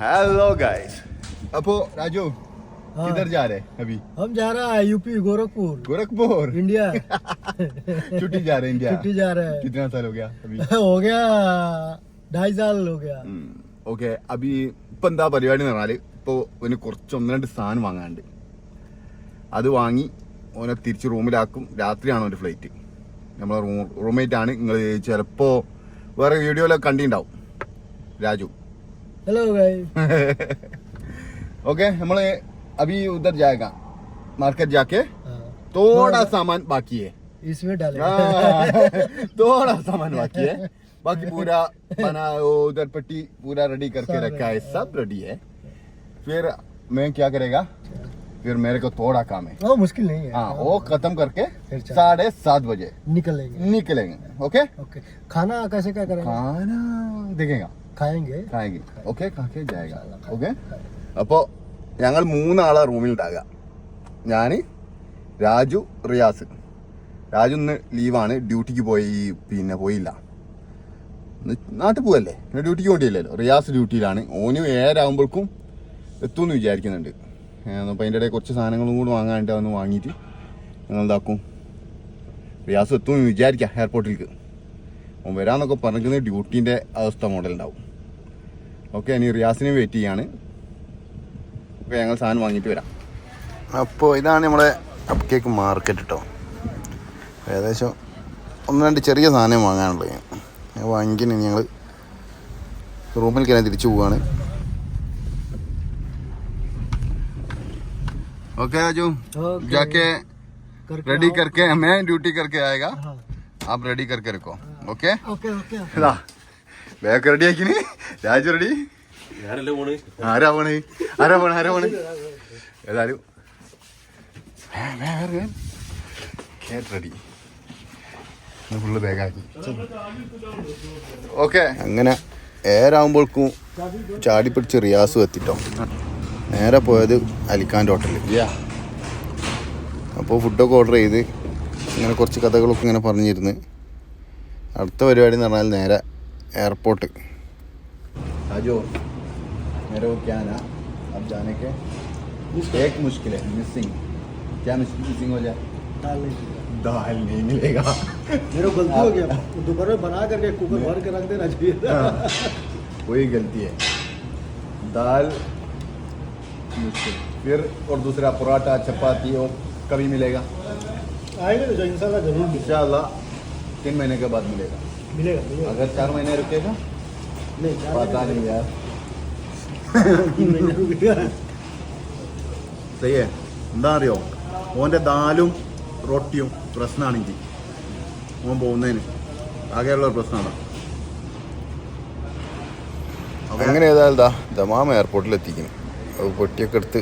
Hello guys. अबो राजू किधर जा रहे हैं अभी? हम जा रहा है यूपी गोरखपुर। गोरखपुर इंडिया। छुट्टी जा रहे हैं इंडिया। छुट्टी जा रहे हैं। कितना साल हो गया अभी? हो गया 2.5 साल हो गया. ഓക്കെ അബി ഇപ്പം എന്താ പരിപാടി എന്ന് പറഞ്ഞാൽ ഇപ്പോൾ ഒരു കുറച്ച് 1-2 സാധനം വാങ്ങാനുണ്ട്. അത് വാങ്ങി ഓനെ തിരിച്ച് റൂമിലാക്കും. രാത്രിയാണ് ഒരു ഫ്ലൈറ്റ്. നമ്മളെ റൂംമേറ്റ് ആണ്. നിങ്ങൾ ചിലപ്പോൾ വേറെ വീഡിയോയിലൊക്കെ കണ്ടിട്ടുണ്ടാവും രാജു. Hello guys. ओके നമ്മൾ अभी उधर जाएगा मार्केट जाके थोड़ा सामान बाकी है इसमें डालेंगे. थोड़ा सामान बाकी है. बाकी पूरा बना उधर पट्टी पूरा रेडी करके रखा है. सब रेडी है. फिर मैं क्या करेगा फिर मेरे को थोड़ा काम है. वो मुश्किल नहीं है. हाँ वो खत्म करके फिर 7:30 बजे निकलेंगे. ओके. खाना कैसे क्या करेंगे? खाना देखेगा खाएंगे. ഓക്കെ കാക്കെ ജായക. ഓക്കെ അപ്പോൾ ഞങ്ങൾ 3 ആളാ റൂമിൽ ഉണ്ടാകുക. ഞാൻ, രാജു, റിയാസ്. രാജു ഇന്ന് ലീവാണ്. ഡ്യൂട്ടിക്ക് പോയില്ല. നാട്ടിൽ പോവല്ലേ, ഡ്യൂട്ടിക്ക് വേണ്ടിയില്ലല്ലോ. റിയാസ് ഡ്യൂട്ടിയിലാണ്. ഓന് 7 ആകുമ്പോഴേക്കും എത്തുമെന്ന് വിചാരിക്കുന്നുണ്ട്. അപ്പോൾ അതിൻ്റെ ഇടയിൽ കുറച്ച് സാധനങ്ങളും കൂടി വാങ്ങാനായിട്ട് അതൊന്ന് വാങ്ങിയിട്ട് ഞങ്ങൾ എന്താക്കും, റിയാസ് എത്തുമെന്ന് വിചാരിക്കാം എയർപോർട്ടിലേക്ക്. ഓൻ വരാമെന്നൊക്കെ പറഞ്ഞിരിക്കുന്നത് ഡ്യൂട്ടീൻ്റെ അവസ്ഥ മോഡലുണ്ടാവും. ഓക്കെ ഇനി റിയാസിനെ വെയിറ്റ് ചെയ്യാണ്. ഓക്കെ ഞങ്ങൾ സാധനം വാങ്ങിയിട്ട് വരാം. അപ്പോൾ ഇതാണ് നമ്മളെ കപ്പ് കേക്ക് മാർക്കറ്റ് കേട്ടോ. ഏകദേശം 1-2 ചെറിയ സാധനം വാങ്ങാനുള്ളത്. ഞാൻ വാങ്ങിക്കാൻ ഞങ്ങൾ റൂമിലേക്ക് തന്നെ തിരിച്ചു പോവാണ്. ओके राजू जाके रेडी करके मैं ड्यूटी करके आएगा. आप रेडी करके रखो. ओके बैग रेडी ആക്കി. രാജു റെഡി. ആരാ പോണ് ഏതായാലും റെഡി. ഫുള്ള് ബാഗാക്കി. ഓക്കെ അങ്ങനെ 7 ആകുമ്പോഴേക്കും ചാടിപ്പിടിച്ച് റിയാസും എത്തിട്ടോ. നേരെ പോയത് അലിഖാൻ്റെ ഹോട്ടലിൽ. അപ്പോൾ ഫുഡൊക്കെ ഓർഡർ ചെയ്ത് ഇങ്ങനെ കുറച്ച് കഥകളൊക്കെ ഇങ്ങനെ പറഞ്ഞിരുന്ന് അടുത്ത പരിപാടി എന്ന് പറഞ്ഞാൽ നേരെ എയർപോർട്ട്. രാജു मेरे को क्या ना अब जाने के एक मुश्किल है. मिसिंग क्या मिसिंग हो जाए? दाल नहीं मिलेगा. मेरा गलती हो गया. दोपहर में बना करके कुकर भर के रख देना चाहिए. वही गलती है. दाल मुश्किल. फिर और दूसरा पराठा चपाती और कभी मिलेगा? आएगा तो इंशाल्लाह जरूर इंशाल्लाह 3 महीने के बाद मिलेगा. अगर 4 महीने रुकेगा नहीं पता नहीं यार. സഹി എന്താ അറിയോ, ഓൻ്റെ ദാലും റൊട്ടിയും പ്രശ്നമാണെങ്കിൽ ഓൻ പോകുന്നതിന് ആകെയുള്ള ഒരു പ്രശ്നമാണ്. അങ്ങനെ ഏതായാലും ദമാം എയർപോർട്ടിൽ എത്തിക്കുന്നു. പൊട്ടിയൊക്കെ എടുത്ത്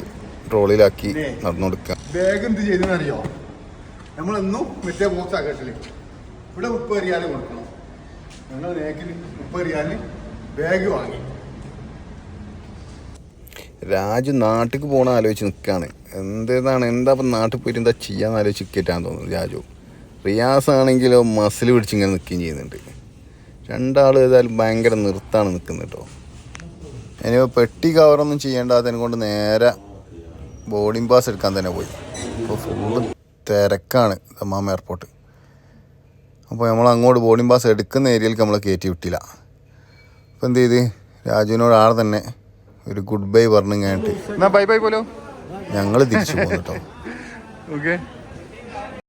ട്രോളിയിലാക്കി നടന്നു കൊടുക്കുക. ബാഗ് എന്ത് ചെയ്തെന്നറിയോ, നമ്മളെന്നും മറ്റേ ബോക്സ് ആക്കട്ടില്ല. ഇവിടെ 30 റിയാൽ കൊടുക്കണം. ഞങ്ങൾ ബാഗിൽ 30 റിയാൽ ബാഗ് വാങ്ങി. രാജു നാട്ടിൽ പോകണ ആലോചിച്ച് നിൽക്കുകയാണ്. എന്താ ഇപ്പം നാട്ടിൽ പോയിട്ട് എന്താ ചെയ്യാന്ന് ആലോചിച്ച് നിൽക്കിട്ടാന്ന് തോന്നുന്നു രാജു. റിയാസ് ആണെങ്കിലോ മസിൽ പിടിച്ച് ഇങ്ങനെ നിൽക്കുകയും ചെയ്യുന്നുണ്ട്. 2 ആൾ ഏതായാലും ഭയങ്കര നിർത്താണ് നിൽക്കുന്നത് കേട്ടോ. ഇനിയിപ്പോൾ പെട്ടി കവറൊന്നും ചെയ്യേണ്ടാത്തതിനെ കൊണ്ട് നേരെ ബോർഡിംഗ് പാസ് എടുക്കാൻ തന്നെ പോയി. അപ്പോൾ ഫുള്ള് തിരക്കാണ് ദമാം എയർപോർട്ട്. അപ്പോൾ നമ്മൾ അങ്ങോട്ട് ബോർഡിംഗ് പാസ് എടുക്കുന്ന ഏരിയയിലേക്ക് നമ്മൾ കയറ്റി വിട്ടില്ല. അപ്പോൾ എന്ത് ചെയ്ത് രാജുവിനോട് ആടെ തന്നെ ഒരു ഗുഡ് ബൈ പറഞ്ഞു കഴിഞ്ഞിട്ട് ബൈ പോലോ ഞങ്ങൾ തിരിച്ചു പോകുന്നു കേട്ടോ. ഓക്കെ